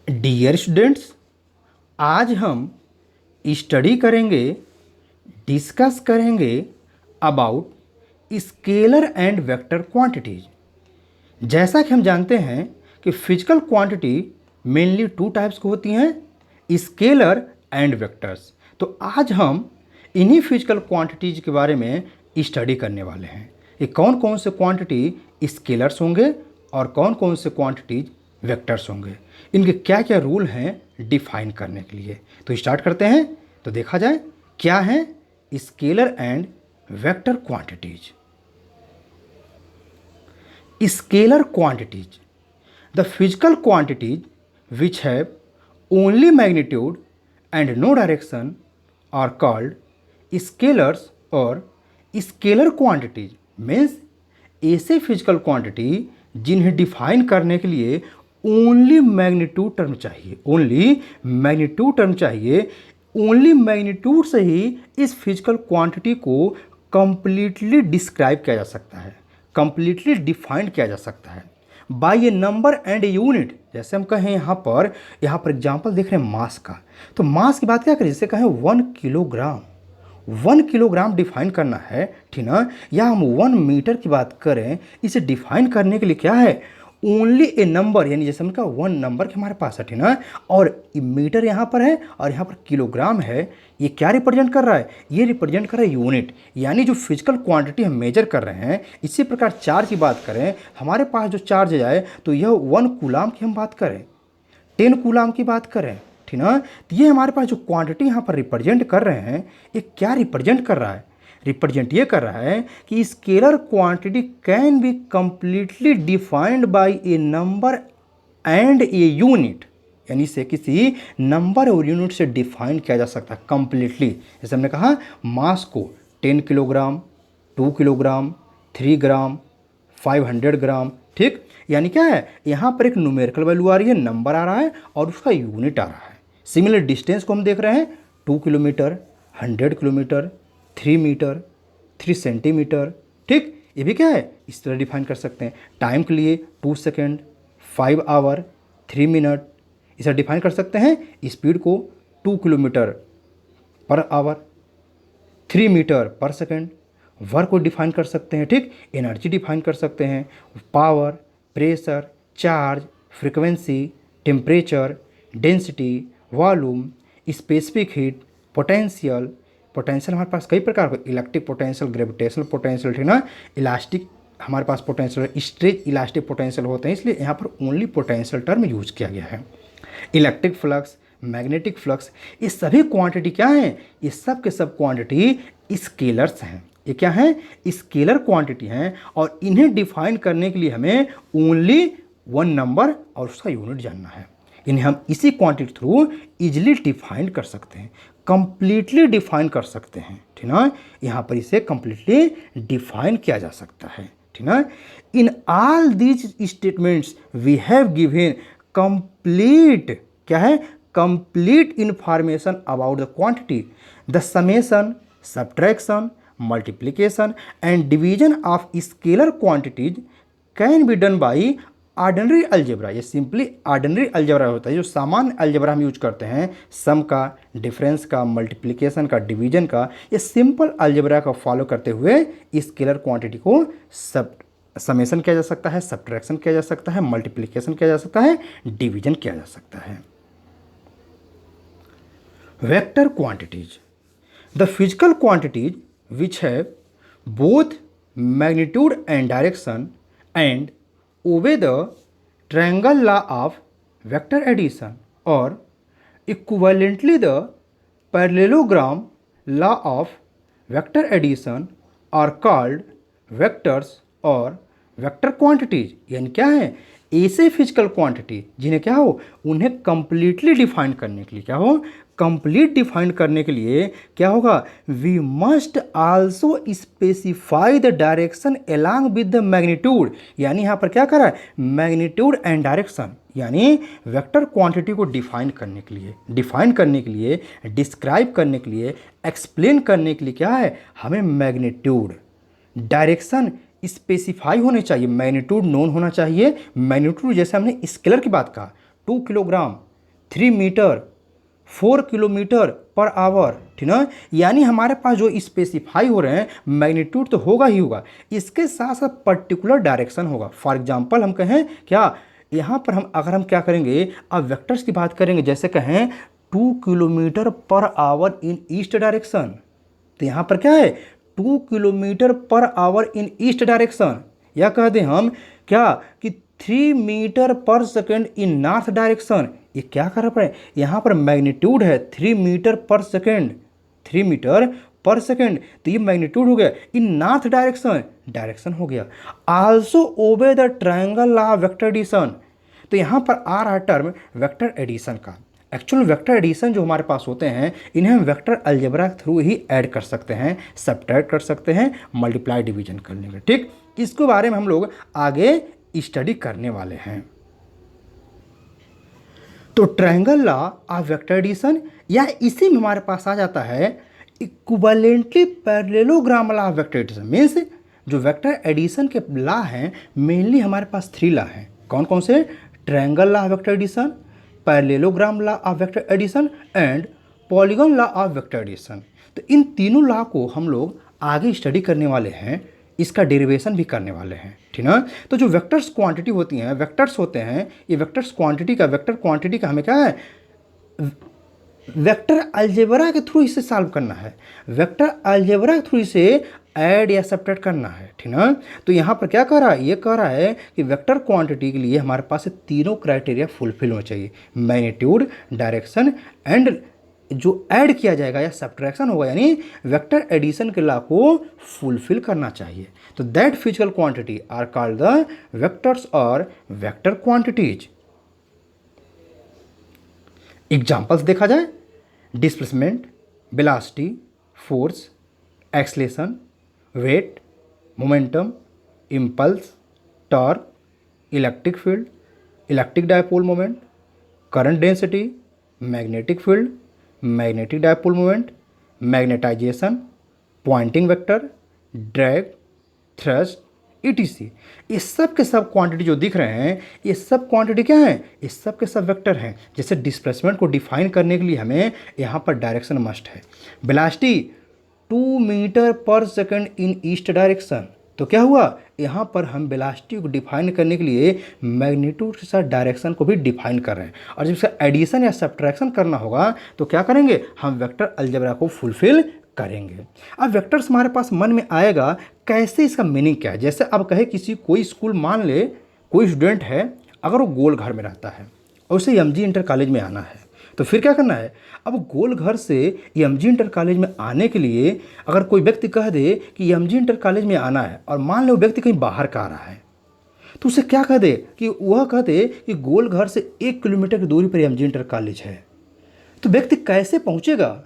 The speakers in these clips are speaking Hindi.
डियर स्टूडेंट्स, आज हम स्टडी करेंगे, डिस्कस करेंगे about scalar and vector quantities. जैसा कि हम जानते हैं कि physical quantity mainly two types की होती हैं, स्केलर एंड वेक्टर्स। तो आज हम इन्हीं फिजिकल क्वांटिटीज के बारे में स्टडी करने वाले हैं। ये कौन कौन से क्वांटिटी स्केलर्स होंगे और कौन कौन से क्वांटिटीज वेक्टर्स होंगे, इनके क्या क्या रूल हैं डिफाइन करने के लिए। तो स्टार्ट करते हैं। तो देखा जाए क्या है scalar and vector quantities. Scalar quantities, the physical quantities which have only magnitude and no direction are called scalars और scalar quantities means ऐसे फिजिकल क्वांटिटी जिन्हें डिफाइन करने के लिए ओनली मैग्नीट्यूड टर्म चाहिए, ओनली मैग्नीट्यूड टर्म चाहिए। ओनली मैग्नीट्यूड से ही इस फिजिकल क्वांटिटी को कंप्लीटली डिस्क्राइब किया जा सकता है, कंप्लीटली डिफाइंड किया जा सकता है by a number and a unit. जैसे हम कहें यहाँ पर एग्जांपल देख रहे हैं मास का, तो मास की बात क्या करें, जैसे कहें 1 किलोग्राम, 1 किलोग्राम डिफाइन करना है, ठीक ना। या हम 1 मीटर की बात करें, इसे डिफाइन करने के लिए क्या है, ओनली ए नंबर, यानी जैसे हम कहा 1 नंबर के हमारे पास है, ठीक ना। और मीटर यहाँ पर है और यहाँ पर किलोग्राम है। ये क्या रिप्रेजेंट कर रहा है, ये रिप्रेजेंट कर रहा है यूनिट, यानी जो फिजिकल क्वांटिटी हम मेजर कर रहे हैं। इसी प्रकार चार्ज की बात करें, हमारे पास जो चार्ज जाए तो यह 1 कूलाम की हम बात करें, 10 कूलाम की बात करें, ठीक ना। तो ये हमारे पास जो क्वांटिटी यहाँ पर रिप्रेजेंट कर रहे हैं, ये क्या रिप्रेजेंट कर रहा है, रिप्रेजेंट ये कर रहा है कि scalar quantity can be completely defined by a number and a unit, यानी इसे किसी नंबर और यूनिट से डिफाइन किया जा सकता है कंप्लीटली। जैसे हमने कहा मास को 10 किलोग्राम, 2 किलोग्राम, 3 ग्राम, 500 ग्राम, ठीक। यानी क्या है, यहाँ पर एक न्यूमेरिकल वैल्यू आ रही है, नंबर आ रहा है और उसका यूनिट आ रहा है। सिमिलर डिस्टेंस को हम देख रहे हैं 2 किलोमीटर, 100 किलोमीटर, 3 मीटर, 3 सेंटीमीटर, ठीक। ये भी क्या है, इस तरह डिफाइन कर सकते हैं। टाइम के लिए 2 सेकेंड, 5 आवर, 3 मिनट, इसे डिफाइन कर सकते हैं। स्पीड को 2 किलोमीटर पर आवर, 3 मीटर पर सेकेंड। वर्क को डिफाइन कर सकते हैं, ठीक। एनर्जी डिफाइन कर सकते हैं, power, pressure, charge, frequency, temperature, density, volume, specific heat, potential. Potential हमारे पास कई प्रकार के, इलेक्ट्रिक पोटेंशियल, ग्रेविटेशनल पोटेंशियल, ठीक ना। इलास्टिक हमारे पास पोटेंशियल, स्ट्रेच इलास्टिक पोटेंशियल होते हैं, इसलिए यहाँ पर ओनली पोटेंशियल टर्म यूज किया गया है। इलेक्ट्रिक फ्लक्स, मैग्नेटिक फ्लक्स, ये सभी क्वांटिटी क्या हैं, ये सब के सब क्वांटिटी स्केलर्स हैं। ये क्या हैं, स्केलर क्वांटिटी हैं और इन्हें डिफाइन करने के लिए हमें ओनली 1 नंबर और उसका यूनिट जानना है। इन्हें हम इसी क्वांटिटी थ्रू इजिली डिफाइन कर सकते हैं, कंप्लीटली डिफाइन कर सकते हैं, ठीक ना। यहाँ पर इसे कंप्लीटली डिफाइन किया जा सकता है, ठीक ना। In all these statements we have given complete, क्या है, complete information about the quantity, the summation, subtraction, multiplication and division of scalar quantities can be done by ordinary algebra. ये सिंपली ऑर्डिनरी अलजेब्रा होता है, जो सामान्य अलजेब्रा हम यूज करते हैं, सम का, डिफरेंस का, मल्टीप्लिकेशन का, डिवीजन का। ये सिंपल अलजेब्रा का फॉलो करते हुए स्केलर क्वांटिटी को समेशन किया जा सकता है, सब्ट्रैक्शन किया जा सकता है, मल्टीप्लिकेशन किया जा सकता है, डिवीजन किया जा सकता है। Vector quantities, the physical quantities which have both magnitude and direction and obey the triangle law of vector addition और equivalently the parallelogram law of vector addition are called vectors और वेक्टर क्वांटिटीज। यानी क्या है, ऐसे फिजिकल क्वांटिटी जिन्हें क्या हो, उन्हें कंप्लीटली डिफाइन करने के लिए क्या हो, कंप्लीट डिफाइन करने के लिए क्या होगा, we must also specify the direction along with the magnitude. यानी यहाँ पर क्या कर रहा है, मैग्नीट्यूड एंड डायरेक्शन, यानी वेक्टर क्वांटिटी को डिफाइन करने के लिए, डिस्क्राइब करने के लिए, एक्सप्लेन करने के लिए क्या है, हमें मैग्नीट्यूड, डायरेक्शन स्पेसिफाई होने चाहिए, मैग्नीट्यूड नोन होना चाहिए। मैग्नीट्यूड जैसे हमने स्केलर की बात कहा, 2 kilogram, 3 metre 4 kilometre per hour, ठीक ना। यानी हमारे पास जो स्पेसिफाई हो रहे हैं मैग्नीट्यूड तो होगा ही होगा, इसके साथ साथ पर्टिकुलर डायरेक्शन होगा। फॉर एग्जांपल हम कहें क्या, यहाँ पर हम क्या करेंगे, अब वेक्टर्स की बात करेंगे, जैसे कहें 2 kilometre per our in east direction, तो यहाँ पर क्या है 2 kilometre per our in east direction, या कह दें हम क्या कि 3 मीटर पर सेकेंड इन नॉर्थ डायरेक्शन। ये क्या कर रहा है, यहाँ पर मैग्नीट्यूड है 3 मीटर पर सेकेंड, 3 मीटर पर सेकेंड, तो ये मैग्नीट्यूड हो गया। इन नॉर्थ डायरेक्शन, डायरेक्शन हो गया। Also obey the triangle law of vector addition, तो यहाँ पर आ रहा टर्म वेक्टर एडिशन का। एक्चुअल वेक्टर एडिशन जो हमारे पास होते हैं, इन्हें हम वेक्टर अलजेब्रा के थ्रू ही ऐड कर सकते हैं, सब्ट्रैक्ट कर सकते हैं, मल्टीप्लाई डिवीजन करने में। ठीक, इसके बारे में हम लोग आगे स्टडी करने वाले हैं। तो triangle law of vector addition, या इसी में हमारे पास आ जाता है equivalently parallelogram law of vector addition. Means जो वेक्टर एडिशन के लॉ हैं, मेनली हमारे पास 3 लॉ हैं। कौन कौन से? Triangle law of vector addition, parallelogram law of vector addition and polygon law of vector addition. तो इन तीनों लॉ को हम लोग आगे स्टडी करने वाले हैं, इसका डेरिवेशन भी करने वाले हैं, ठीक ना। तो जो वेक्टर्स क्वांटिटी होती हैं, वेक्टर्स होते हैं, ये वेक्टर्स क्वांटिटी का, वेक्टर क्वांटिटी का हमें क्या है, वेक्टर अलजेब्रा के थ्रू इसे सॉल्व करना है, वेक्टर अलजेब्रा के थ्रू इसे ऐड या सब्ट्रैक्ट करना है, ठीक ना। तो यहाँ पर क्या कह रहा है, ये कह रहा है कि वेक्टर क्वांटिटी के लिए हमारे पास तीनों क्राइटेरिया फुलफिल होना चाहिए, मैग्नीट्यूड, डायरेक्शन एंड जो ऐड किया जाएगा या सब्ट्रैक्शन होगा, यानी वेक्टर एडिशन के लॉ को फुलफिल करना चाहिए। तो that physical quantity are called the vectors और वेक्टर क्वांटिटीज। एग्जाम्पल्स देखा जाए, displacement, velocity, force, acceleration, weight, momentum, impulse, torque, electric field, electric dipole moment, current density, magnetic field, magnetic dipole moment, magnetization, Poynting vector, drag, thrust, etc. ये सब के सब क्वांटिटी जो दिख रहे हैं, ये सब क्वांटिटी क्या है, ये सब के सब वेक्टर हैं। जैसे डिस्प्लेसमेंट को डिफाइन करने के लिए हमें यहाँ पर डायरेक्शन मस्ट है। वेलोसिटी 2 मीटर पर सेकेंड इन ईस्ट डायरेक्शन, तो क्या हुआ, यहाँ पर हम वेलोसिटी को डिफाइन करने के लिए मैग्नीट्यूड के साथ डायरेक्शन को भी डिफाइन कर रहे हैं। और जब इसका एडिशन या सब्ट्रैक्शन करना होगा तो क्या करेंगे, हम वेक्टर अलजेब्रा को फुलफिल करेंगे। अब वेक्टर्स हमारे पास मन में आएगा, कैसे, इसका मीनिंग क्या है। जैसे अब कहे किसी कोई स्कूल, मान ले कोई स्टूडेंट है, अगर वो गोल घर में रहता है और उसे एमजी इंटर कॉलेज में आना है, तो फिर क्या करना है। अब गोल घर से एमजी इंटर कॉलेज में आने के लिए अगर कोई व्यक्ति कह दे कि एमजी इंटर कॉलेज में आना है, और मान लो वो व्यक्ति कहीं बाहर का आ रहा है, तो उसे क्या कह दे कि वह कह दे कि गोल घर से 1 किलोमीटर की दूरी पर एमजी इंटर कॉलेज है, तो व्यक्ति कैसे पहुंचेगा।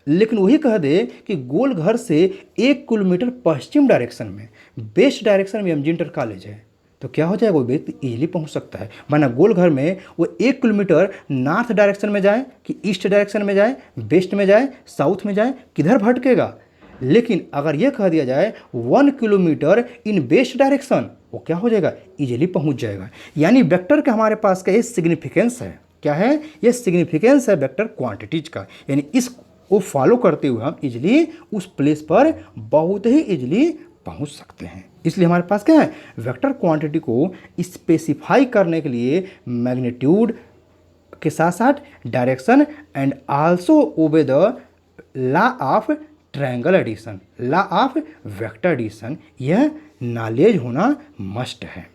लेकिन वही कह दे कि गोल घर से 1 किलोमीटर पश्चिम डायरेक्शन में, वेस्ट डायरेक्शन में एमजी इंटर कॉलेज है, तो क्या हो जाएगा, वो व्यक्ति इजीली पहुंच सकता है। माना गोल घर में वो 1 किलोमीटर नॉर्थ डायरेक्शन में जाए कि ईस्ट डायरेक्शन में जाए, वेस्ट में जाए, साउथ में जाए, किधर भटकेगा। लेकिन अगर ये कह दिया जाए 1 किलोमीटर इन वेस्ट डायरेक्शन, वो क्या हो जाएगा, इजीली पहुंच जाएगा। यानी वेक्टर का हमारे पास का ये सिग्निफिकेंस है, क्या है, ये सिग्निफिकेंस है वेक्टर क्वांटिटीज का। यानी इस को फॉलो करते हुए हम इजीली उस प्लेस पर बहुत ही इजीली पहुंच सकते हैं। इसलिए हमारे पास क्या है, वेक्टर क्वांटिटी को स्पेसिफाई करने के लिए मैग्नीट्यूड के साथ साथ direction and also obey the law of triangle addition, law of vector addition, यह नॉलेज होना मस्ट है।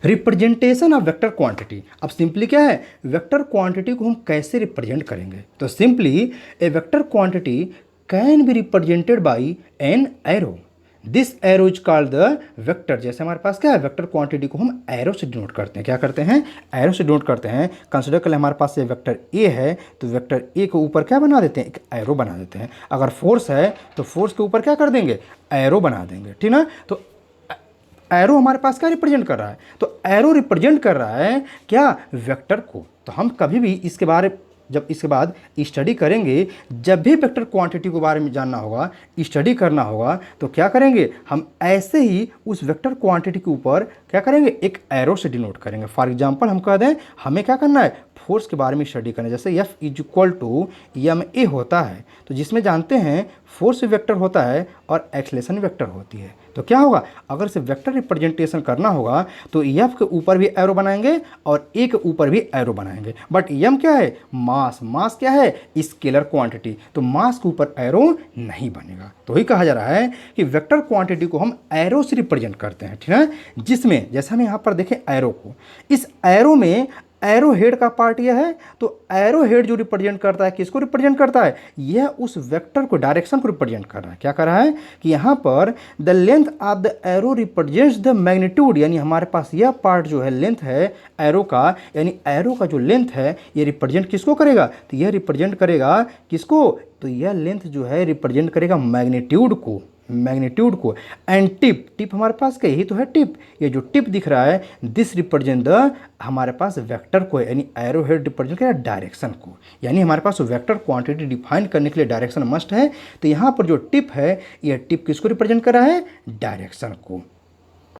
Representation of vector quantity. अब सिंपली क्या है, वेक्टर क्वांटिटी को हम कैसे रिप्रेजेंट करेंगे। तो simply A vector quantity can be represented by an arrow, this arrow is called the vector. जैसे हमारे पास क्या है, वेक्टर क्वांटिटी को हम एरो से डिनोट करते हैं। क्या करते हैं, एरो से डिनोट करते हैं। कंसिडर कर ले हमारे पास ये वेक्टर ए है, तो वेक्टर ए के ऊपर क्या बना देते हैं, एक एरो बना देते हैं। अगर फोर्स है तो फोर्स के ऊपर क्या कर देंगे, एरो बना देंगे, ठीक ना। तो एरो हमारे पास क्या रिप्रेजेंट कर रहा है, तो एरो रिप्रेजेंट कर रहा है क्या, वेक्टर को। तो हम कभी भी इसके बारे, जब इसके बाद स्टडी करेंगे, जब भी वेक्टर क्वांटिटी के बारे में जानना होगा, स्टडी करना होगा, तो क्या करेंगे, हम ऐसे ही उस वेक्टर क्वांटिटी के ऊपर क्या करेंगे, एक एरो से डिनोट करेंगे। फॉर एग्जांपल हम कह दें हमें क्या करना है, फोर्स के बारे में स्टडी करना है। जैसे F is equal to m a होता है, तो जिसमें जानते हैं फोर्स वेक्टर होता है और एक्सलेशन वेक्टर होती है। तो क्या होगा, अगर इसे वेक्टर रिप्रेजेंटेशन करना होगा तो F के ऊपर भी एरो बनाएंगे और ए के ऊपर भी एरो बनाएंगे। बट M क्या है, मास। मास क्या है, स्केलर क्वांटिटी, तो मास के ऊपर एरो नहीं बनेगा। तो वही कहा जा रहा है कि वेक्टर क्वांटिटी को हम एरो से रिप्रेजेंट करते हैं, ठीक है। जिसमें जैसे हम यहाँ पर देखें एरो को, इस एरो में एरो हेड का पार्ट यह है, तो एरो हेड जो रिप्रेजेंट करता है, किसको रिप्रेजेंट करता है, यह उस वेक्टर को, डायरेक्शन को रिप्रेजेंट कर रहा है। क्या कर रहा है कि यहाँ पर the length of the arrow represents the magnitude, यानी हमारे पास यह पार्ट जो है लेंथ है एरो का, यानी एरो का जो लेंथ है ये रिप्रेजेंट किसको करेगा, तो यह रिप्रेजेंट करेगा किसको, तो यह लेंथ जो है रिप्रेजेंट करेगा मैग्नीट्यूड को, मैग्नीट्यूड को। एंड टिप, टिप हमारे पास क्या, यही तो है टिप, ये जो टिप दिख रहा है दिस रिप्रेजेंट द, हमारे पास वेक्टर को, यानी एरो हेड रिप्रेजेंट करेगा डायरेक्शन को। यानी हमारे पास वेक्टर क्वांटिटी डिफाइन करने के लिए डायरेक्शन मस्ट है। तो यहाँ पर जो टिप है, यह टिप किसको रिप्रेजेंट कर रहा है, डायरेक्शन को।